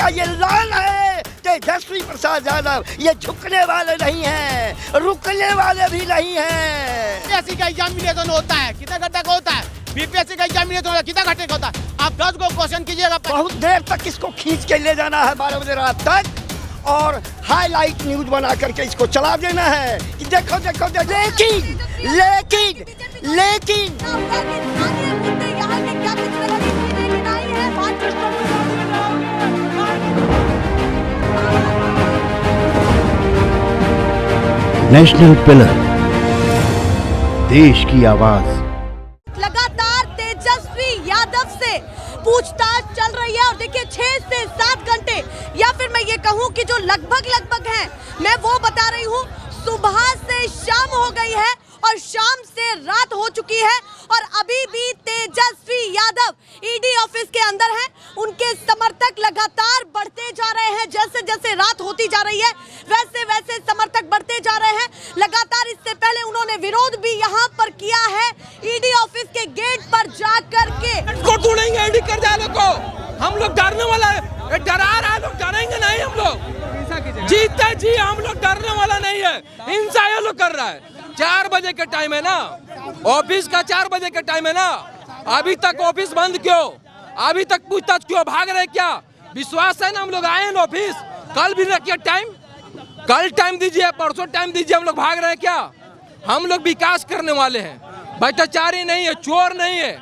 का ये लाल है तेजस्वी प्रसाद यादव। ये झुकने वाले नहीं हैं, रुकने वाले भी नहीं हैं। बीपीएससी का एग्जामिनेशन होता है, कितना घंटे का होता है? बीपीएससी का एग्जामिनेशन होता है, कितना घंटे का होता है? आप 10 को क्वेश्चन कीजिएगा। बहुत देर तक इसको खींच के ले जाना है 12 बजे रात तक, और हाईलाइट न्यूज बना करके इसको चला देना है कि देखो देखो, लेकिन लेकिन लेकिन नेशनल पिलर, देश की आवाज। लगातार तेजस्वी यादव से पूछताछ चल रही है और देखिए 6 से 7 घंटे, या फिर मैं ये कहूं कि जो लगभग हैं, मैं वो बता रही हूं। सुबह से शाम हो गई है और शाम से रात हो चुकी है और अभी भी तेजस्वी यादव ईडी ऑफिस के अंदर हैं। उनके समर्थक लगातार बढ़ते जा रहे हैं, जैसे जैसे रात होती जा रही है वैसे वैसे समर्थक बढ़ते जा रहे हैं। लगातार इससे पहले उन्होंने विरोध भी यहाँ पर किया है ईडी ऑफिस के गेट पर जा करके। इसको ढूंढेंगे ईडी कर जाने को, हम लोग डरने वाला है, डरा रहा है, लोग डरेंगे नहीं। हम लोग जीते जी, हम लोग डरने वाला नहीं है। हिंसा ये लोग कर रहा है। 4 बजे का टाइम है ना, ऑफिस का 4 बजे का टाइम है ना, अभी तक ऑफिस बंद क्यों? अभी तक पूछताछ क्यों? भाग रहे क्या? विश्वास है ना, हम लोग आए ना ऑफिस, कल भी रखिए टाइम, कल टाइम दीजिए, परसों टाइम दीजिए। हम लोग भाग रहे हैं क्या? हम लोग विकास करने वाले हैं, भ्रष्टाचारी नहीं है, चोर नहीं है।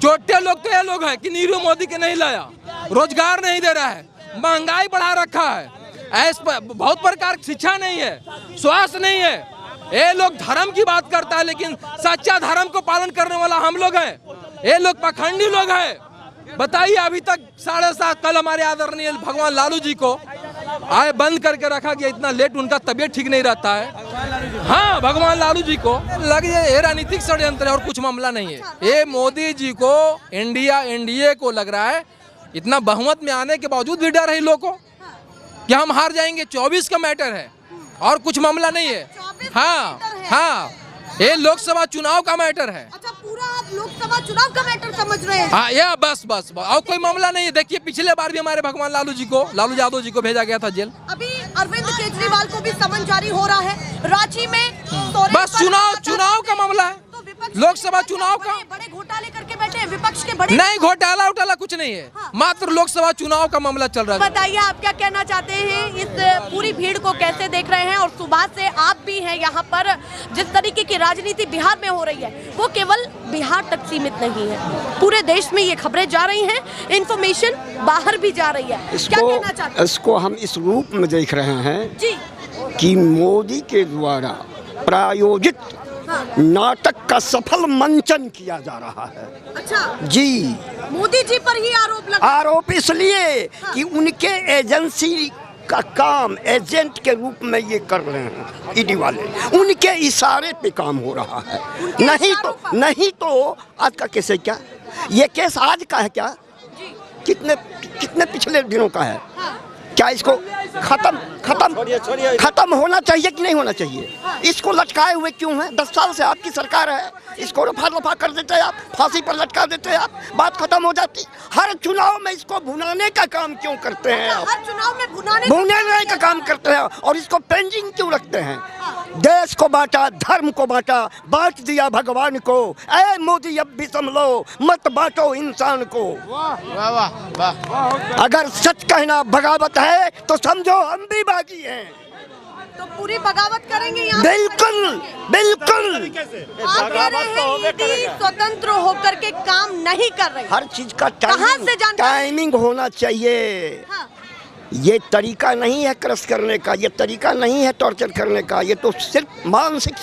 छोटे लोग तो ये लोग हैं कि नीरू मोदी के नहीं लाया, रोजगार नहीं दे रहा है, महंगाई बढ़ा रखा है, ऐसे बहुत प्रकार की शिक्षा नहीं है, स्वास्थ्य नहीं है। ये लोग धर्म की बात करता है, लेकिन सच्चा धर्म को पालन करने वाला हम लोग हैं। ये लोग पखंडी लोग हैं। बताइए, अभी तक 7:30, कल हमारे आदरणीय भगवान लालू जी को आए बंद करके रखा गया, इतना लेट, उनका तबीयत ठीक नहीं रहता है। हाँ, भगवान लालू जी को लग जाए ये राजनीतिक षड्यंत्र है और कुछ मामला नहीं है। ये मोदी जी को, एनडीए को लग रहा है इतना बहुमत में आने के बावजूद भी डर है लोगों को कि हम हार जाएंगे। 24 का मैटर है और कुछ मामला नहीं है। हाँ हाँ, ये लोकसभा चुनाव का मैटर है। अच्छा, पूरा आप लोकसभा चुनाव का मैटर समझ रहे हैं? हाँ, या बस और कोई मामला नहीं है। देखिए, पिछले बार भी हमारे भगवान लालू यादव जी को भेजा गया था जेल। अभी अरविंद केजरीवाल को भी समन जारी हो रहा है रांची में। बस चुनाव का मामला है, लोकसभा चुनाव का। बड़े घोटाले करके बैठे हैं विपक्ष के बड़े। नहीं, घोटाला कुछ नहीं है। हाँ। मात्र लोकसभा चुनाव का मामला चल रहा है। बताइए, आप क्या कहना चाहते हैं? इस पूरी भीड़ को कैसे देख रहे हैं? और सुबह से आप भी हैं यहाँ पर। जिस तरीके की राजनीति बिहार में हो रही है वो केवल बिहार तक सीमित नहीं है, पूरे देश में ये खबरें जा रही हैं, इन्फॉर्मेशन बाहर भी जा रही है। क्या कहना चाहते हैं? इसको हम इस रूप में देख रहे हैं जी कि मोदी के द्वारा प्रायोजित नाटक का सफल मंचन किया जा रहा है। अच्छा जी, मोदी जी पर ही आरोप इसलिए कि उनके एजेंसी का काम एजेंट के रूप में ये कर रहे हैं ईडी वाले, उनके इशारे पे काम हो रहा है। नहीं तो आज का केस है क्या? ये केस आज का है क्या? कितने पिछले दिनों का है? क्या इसको खत्म होना चाहिए कि नहीं होना चाहिए? इसको लटकाए हुए क्यों हैं? 10 साल से आपकी सरकार है, इसको रफा कर देते आप, फांसी पर लटका देते आप, बात खत्म हो जाती। हर चुनाव में इसको भुनाने का काम क्यों करते हैं आप? हर चुनाव में भुनाने का काम करते हैं और इसको पेंडिंग क्यों रखते हैं? देश को बांटा, धर्म को बांटा, बांट दिया भगवान को। ऐ मोदी अब भी संभलो, मत बांटो इंसान को। वाह वाह वाह। अगर सच कहना बगावत है तो समझो हम भी बागी हैं। तो पूरी बगावत करेंगे यहाँ? बिल्कुल बिल्कुल। आप कह रहे हैं ईडी स्वतंत्र होकर के काम नहीं कर रही। हर चीज का टाइमिंग होना चाहिए। हाँ। ये तरीका नहीं है क्रश करने का, ये तरीका नहीं है टॉर्चर करने का। ये तो सिर्फ मानसिक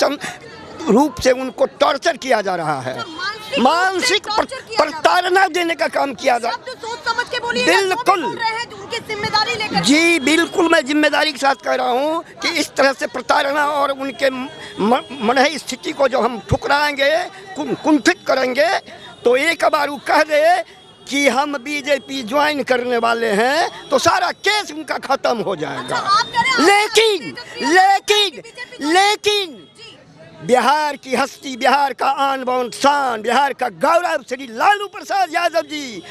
रूप से उनको टॉर्चर किया जा रहा है, मानसिक प्रताड़ना देने का काम किया जा रहा है। सोच समझ के बोलिए। बिल्कुल, उनकी जिम्मेदारी लेकर। जी बिल्कुल, मैं जिम्मेदारी के साथ कह रहा हूँ कि इस तरह से प्रताड़ना और उनके मनही स्थिति को जो हम ठुकराएंगे, कुंठित करेंगे, तो एक बार वो कह दे कि हम बीजेपी ज्वाइन करने वाले हैं तो सारा केस उनका खत्म हो जाएगा। लेकिन बिहार की हस्ती, बिहार का आन बान शान, बिहार का गौरव श्री लालू प्रसाद यादव जी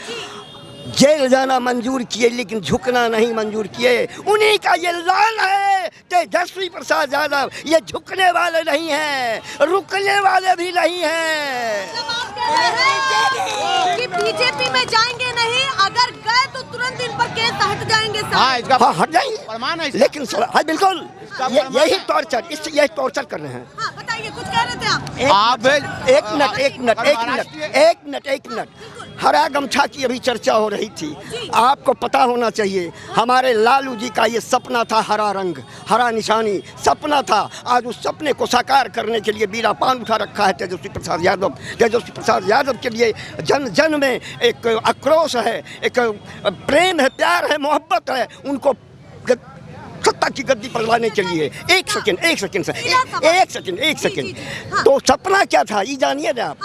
जेल जाना मंजूर किए लेकिन झुकना नहीं मंजूर किए। उन्हीं का ये लाल है तेजस्वी प्रसाद यादव। ये झुकने वाले नहीं हैं, रुकने वाले भी नहीं हैं। कि बीजेपी में जाएंगे नहीं, अगर गए तो तुरंत इन पर केस हट जाएंगे। हाँ, इसका हाँ हट जाएंगे, प्रमाण है इसका। लेकिन हाँ बिल्कुल यही टॉर्चर, यही टॉर्चर कर रहे हैं। हाँ बताइए, कुछ कह रहे थे आप? एक मिनट। हरा गमछा की अभी चर्चा हो रही थी। आपको पता होना चाहिए हमारे लालू जी का ये सपना था, हरा रंग, हरा निशानी सपना था। आज उस सपने को साकार करने के लिए बीरा पान उठा रखा है तेजस्वी प्रसाद यादव। तेजस्वी प्रसाद यादव के लिए जन जन में एक आक्रोश है, एक प्रेम है, प्यार है, मोहब्बत है। उनको सत्ता की गद्दी पर लाने के लिए एक सेकंड। तो सपना क्या था ये जानिए ना आप।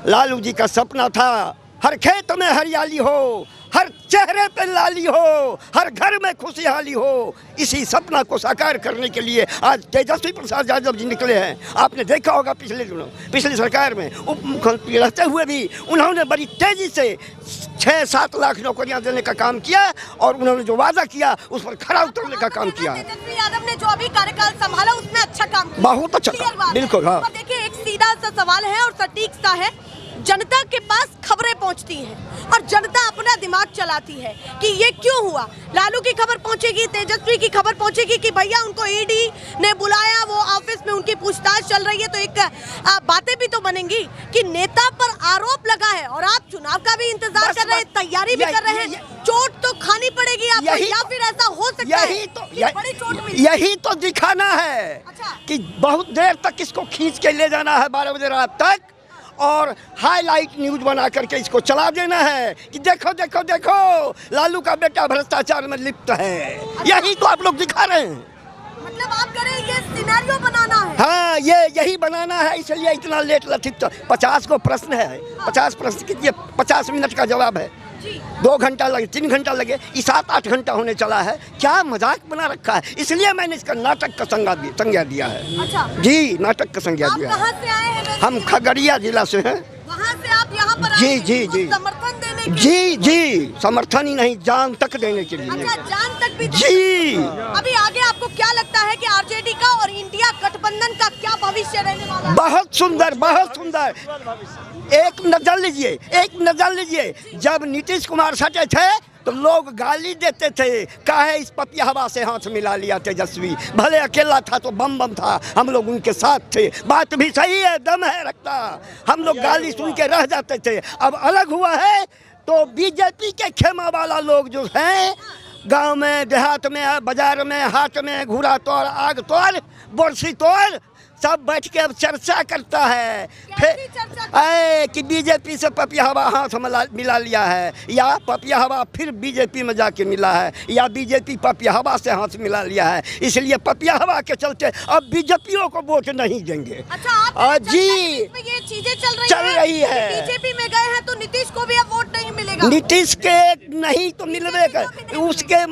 लालू जी का सपना था हर खेत में हरियाली हो, हर चेहरे पे लाली हो, हर घर में खुशहाली हो। इसी सपना को साकार करने के लिए आज तेजस्वी प्रसाद यादव जी निकले हैं। आपने देखा होगा पिछले दिनों, पिछली सरकार में उप मुख्यमंत्री रहते हुए भी उन्होंने बड़ी तेजी से 6-7 लाख नौकरियां देने का काम किया और उन्होंने जो वादा किया उस पर खरा उतरने का काम किया। तेजस्वी यादव ने जो अभी कार्यकाल संभाला उसमें अच्छा काम किया, बहुत अच्छा काम, बिल्कुल। हाँ देखिए, एक सीधा सा सवाल है और सटीक सा है। जनता के पास खबरें पहुंचती हैं और जनता अपना दिमाग चलाती है कि ये क्यों हुआ। लालू की खबर पहुंचेगी, तेजस्वी की खबर पहुंचेगी कि भैया उनको ईडी ने बुलाया, वो ऑफिस में उनकी पूछताछ चल रही है। तो एक बातें भी तो बनेंगी कि नेता पर आरोप लगा है और आप चुनाव का भी इंतजार कर रहे हैं, तैयारी भी कर रहे हैं। चोट तो खानी पड़ेगी आपको, या फिर ऐसा हो सकता है कि बड़ी चोट मिले। यही तो दिखाना है कि बहुत देर तक इसको खींच के ले जाना है 12 बजे रात तक और हाईलाइट न्यूज बना करके इसको चला देना है कि देखो देखो देखो लालू का बेटा भ्रष्टाचार में लिप्त है। यही तो आप लोग दिखा रहे हैं। मतलब आप कह रहे हैं ये सिनेरियो बनाना है। हाँ, ये यही बनाना है, इसलिए इतना लेट लथित। 50 को प्रश्न है, 50 प्रश्न कीजिए, 50 मिनट का जवाब है। 2 घंटा लगे, 3 घंटा लगे, ये 7-8 घंटा होने चला है। क्या मजाक बना रखा है, इसलिए मैंने इसका नाटक का संज्ञा दिया है। अच्छा जी, नाटक का संज्ञा दिया है। कहाँ से आए हैं? हम खगड़िया जिला से हैं। वहाँ से आप यहाँ पर जी आए जी हैं जी समर्थन देने के जी समर्थन ही नहीं, जान तक देने के लिए। अच्छा, जान तक भी जी। अभी आगे आपको क्या लगता है कि आरजेडी का और इंडिया गठबंधन का क्या भविष्य रहने वाला है? बहुत सुंदर, बहुत सुंदर। एक नजर लीजिए, जब नीतीश कुमार सटे थे तो लोग गाली देते थे, काहे इस पपिया हवा से हाथ मिला लिया तेजस्वी, भले अकेला था तो बम था, हम लोग उनके साथ थे। बात भी सही है, दम है रखता। हम लोग गाली सुन के रह जाते थे। अब अलग हुआ है तो बीजेपी के खेमा वाला लोग जो हैं, गांव में, देहात में, बाजार में, हाट में घूरा तोड़, आग तोड़, बोरसी तोड़, सब बैठ के अब चर्चा करता है फिर कि बीजेपी से पपिया हवा हाथ मिला लिया है, या पपिया हवा फिर बीजेपी में जाके मिला है, या बीजेपी पपिया हवा से हाथ मिला लिया है। इसलिए पपिया हवा के चलते अब बीजेपीओ को वोट नहीं देंगे। अच्छा, जी, ये चीजें चल रही है। बीजेपी में गए हैं तो नीतीश को भी अब वोट नहीं मिलेगा। नीतीश के नहीं तो मिलवे कर उसके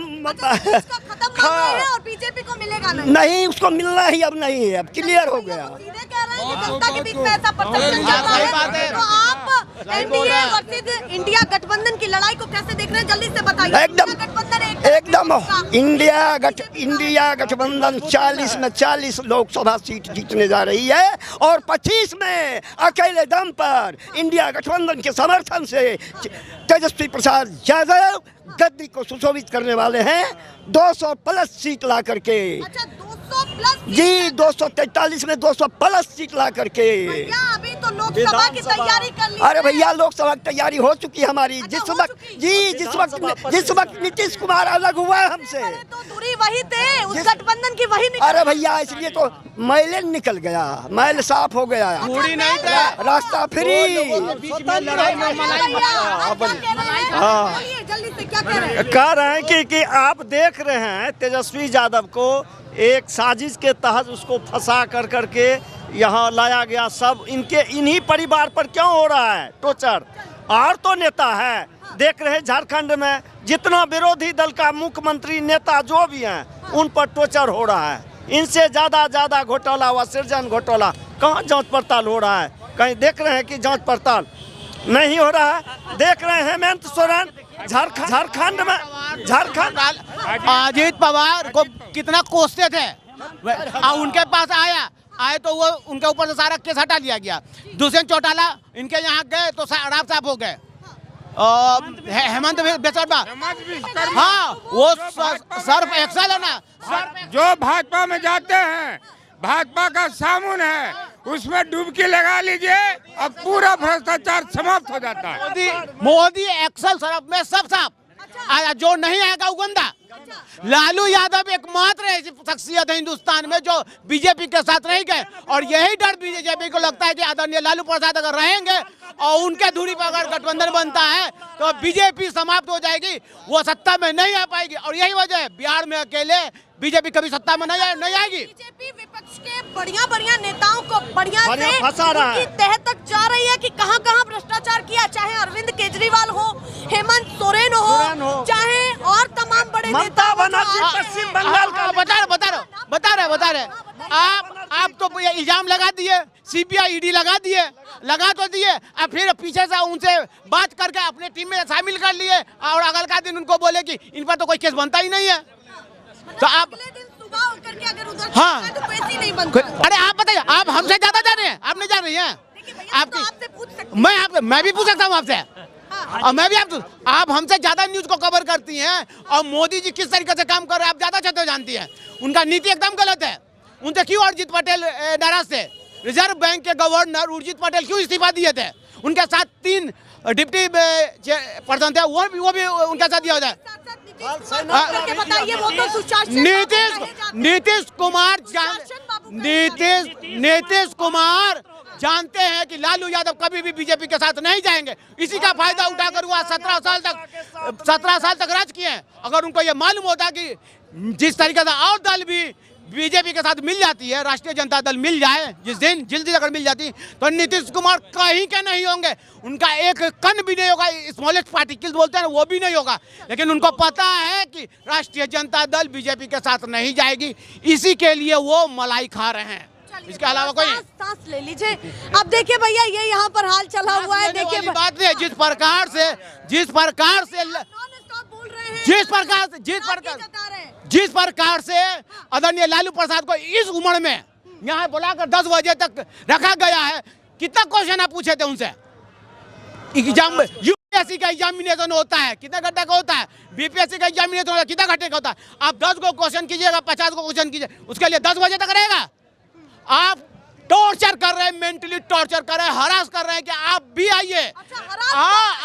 और बीजेपी को मिलेगा नहीं, उसको मिलना ही अब नहीं है, अब क्लियर हो गया। जनता के बीच में ऐसा परसेप्शन चल रहा है। तो आप एनडीए वर्सेस इंडिया गठबंधन की लड़ाई को कैसे देख रहे हैं, जल्दी से बताइए। एकदम इंडिया गठबंधन 40 में 40 लोकसभा सीट जीतने जा रही है और 25 में अकेले दम पर इंडिया गठबंधन के समर्थन से तेजस्वी प्रसाद यादव गद्दी को सुशोभित करने वाले हैं 200 प्लस सीट ला करके। अच्छा, 200 प्लस जी, 243 में 200 प्लस सीट ला करके। अभी तो लोकसभा की तैयारी कर ली। अरे भैया, लोकसभा की तैयारी हो चुकी है हमारी। जिस वक्त नीतीश कुमार अलग हुआ है हमसे, तो दूरी वही थे, उस गठबंधन की वही। अरे भैया, इसलिए तो मैल निकल गया, मैल साफ हो गया, रास्ता फ्री। कह रहे हैं कि आप देख रहे हैं तेजस्वी यादव को एक साजिश के तहत उसको फंसा कर करके यहाँ लाया गया। सब इन्हीं परिवार पर क्यों हो रहा है टॉर्चर? और तो नेता है, देख रहे हैं झारखंड में जितना विरोधी दल का मुख्यमंत्री नेता जो भी हैं उन पर टॉर्चर हो रहा है। इनसे ज़्यादा घोटाला व सृजन घोटाला कहाँ जांच पड़ताल हो रहा है? कहीं देख रहे हैं कि जांच पड़ताल नहीं हो रहा है? देख रहे हैं हेमंत सोरेन झारखंड में झारखंड अजीत पवार को कितना कोसते थे, उनके पास आए तो वो उनके ऊपर से सारा केस हटा लिया गया। दुष्यंत चौटाला इनके यहाँ गए तो राफ साफ हो गए। हेमंत बिस्वा, हाँ वो सर्फ एक्सल है ना, जो भाजपा में जाते हैं, भाजपा का सामुन है, उसमें डुबकी लगा लीजिए, अब पूरा भ्रष्टाचार समाप्त हो जाता है। मोदी एक्सल सर्फ में सब साफ, जो नहीं आएगा वो गंदा। लालू यादव एकमात्र ऐसी शख्सियत है हिंदुस्तान में जो बीजेपी के साथ नहीं गए, और यही डर बीजेपी को लगता है कि आदरणीय लालू प्रसाद अगर रहेंगे और उनके दूरी पर अगर गठबंधन बनता है तो बीजेपी समाप्त हो जाएगी, वो सत्ता में नहीं आ पाएगी। और यही वजह है बिहार में अकेले बीजेपी कभी सत्ता में नहीं आएगी। बीजेपी विपक्ष के बढ़िया नेताओं को बढ़िया से फंसा रहा है, तह तक जा रही है कि कहां भ्रष्टाचार किया, चाहे अरविंद केजरीवाल हो, हेमंत सोरेन हो, चाहे और तमाम बड़े नेता पश्चिम बंगाल का बता रहे आप तो ये इल्जाम लगा दिए, सीबीआई ईडी लगा तो दिए, अब फिर पीछे से उनसे बात करके अपने टीम में शामिल कर लिए, और अगल का दिन उनको बोले कि इन पर तो कोई केस बनता ही नहीं है। तो आप अगले दिन सुबह होकर के अगर उधर हाँ, तो केस ही नहीं बनता। अरे आप बताइए, आप हमसे ज्यादा जान रहे हैं, आप नहीं जान रही हैं। आपकी आपसे पूछ सकते मैं भी पूछ सकता हूँ आपसे, और मैं भी आप हमसे ज्यादा न्यूज को कवर करती हैं, और मोदी जी किस तरीके से काम कर रहे हैं आप ज्यादा अच्छे से जानती हैं। उनका नीति एकदम गलत है। उनसे क्यों उर्जित पटेल नाराज थे? रिजर्व बैंक के गवर्नर उर्जित पटेल क्यों इस्तीफा दिए थे? उनके साथ 3 डिप्टी पर्सन थे, वो भी उनके साथ दिया होता है। बताइए, वो तो सुशासन नीतीश कुमार जानते हैं कि लालू यादव कभी भी बीजेपी के साथ नहीं जाएंगे। इसी का फायदा उठाकर हुआ 17 साल तक राज किए हैं। अगर उनको ये मालूम होता कि जिस तरीके से और दल भी बीजेपी के साथ मिल जाती है, राष्ट्रीय जनता दल मिल जाए जिस दिन जल्दी अगर मिल जाती, तो नीतीश कुमार कहीं के नहीं होंगे। उनका एक कण भी नहीं होगा, स्मॉलेस्ट पार्टिकल्स बोलते हैं वो भी नहीं होगा। लेकिन उनको पता है कि राष्ट्रीय जनता दल बीजेपी के साथ नहीं जाएगी, इसी के लिए वो मलाई खा रहे हैं। इसके अलावा कोई सांस ले लीजिए। अब देखिए भैया, ये यहाँ पर हाल चला हुआ है। देखिए बात नहीं है, जिस प्रकार से आदरणीय लालू प्रसाद को इस उम्र में यहाँ बुलाकर 10 बजे तक रखा गया है, कितना क्वेश्चन आप पूछे थे उनसे? एग्जाम यूपीएससी का एग्जामिनेशन होता है, कितना घंटे का होता है? बीपीएससी का एग्जामिनेशन होता है, कितना घंटे का होता है? आप 10 को क्वेश्चन कीजिएगा, 50 को क्वेश्चन कीजिए, उसके लिए 10 बजे तक रहेगा। आप टॉर्चर कर रहे हैं, मेंटली टॉर्चर कर रहे हैं, हरास कर रहे हैं कि आप भी आइए।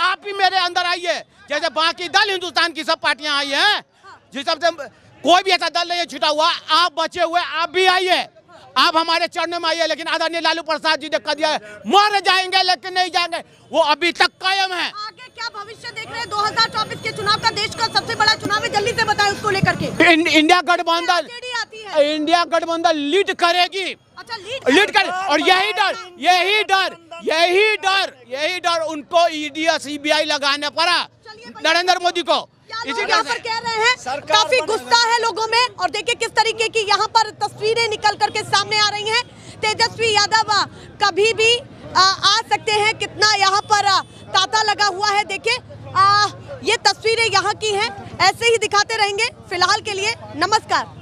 आप भी मेरे अंदर आइए, जैसे बाकी दल हिंदुस्तान की सब पार्टियां आई हैं, जिस सबसे कोई भी ऐसा दल नहीं छुटा हुआ, आप बचे हुए, आप भी आइए, आप हमारे चरणों में आइए। लेकिन आदरणीय लालू प्रसाद जी ने कह दिया है, मर जाएंगे लेकिन नहीं जाएंगे, वो अभी तक कायम है। आगे क्या भविष्य देख रहे हैं? 2024 के चुनाव का देश का सबसे बड़ा चुनाव है, जल्दी से बताएं उसको लेकर के। इंडिया गठबंधन लीड करेगी। अच्छा, लीड कर, और यही डर उनको ईडी और सीबीआई लगाने पड़ा नरेंद्र मोदी को। इसी यहाँ पर कह रहे हैं काफी गुस्सा है लोगों में, और देखिए किस तरीके की यहाँ पर तस्वीरें निकल करके सामने आ रही हैं। तेजस्वी यादव कभी भी आ सकते हैं, कितना यहाँ पर तांता लगा हुआ है। देखिए ये तस्वीरें यहाँ की हैं, ऐसे ही दिखाते रहेंगे। फिलहाल के लिए नमस्कार।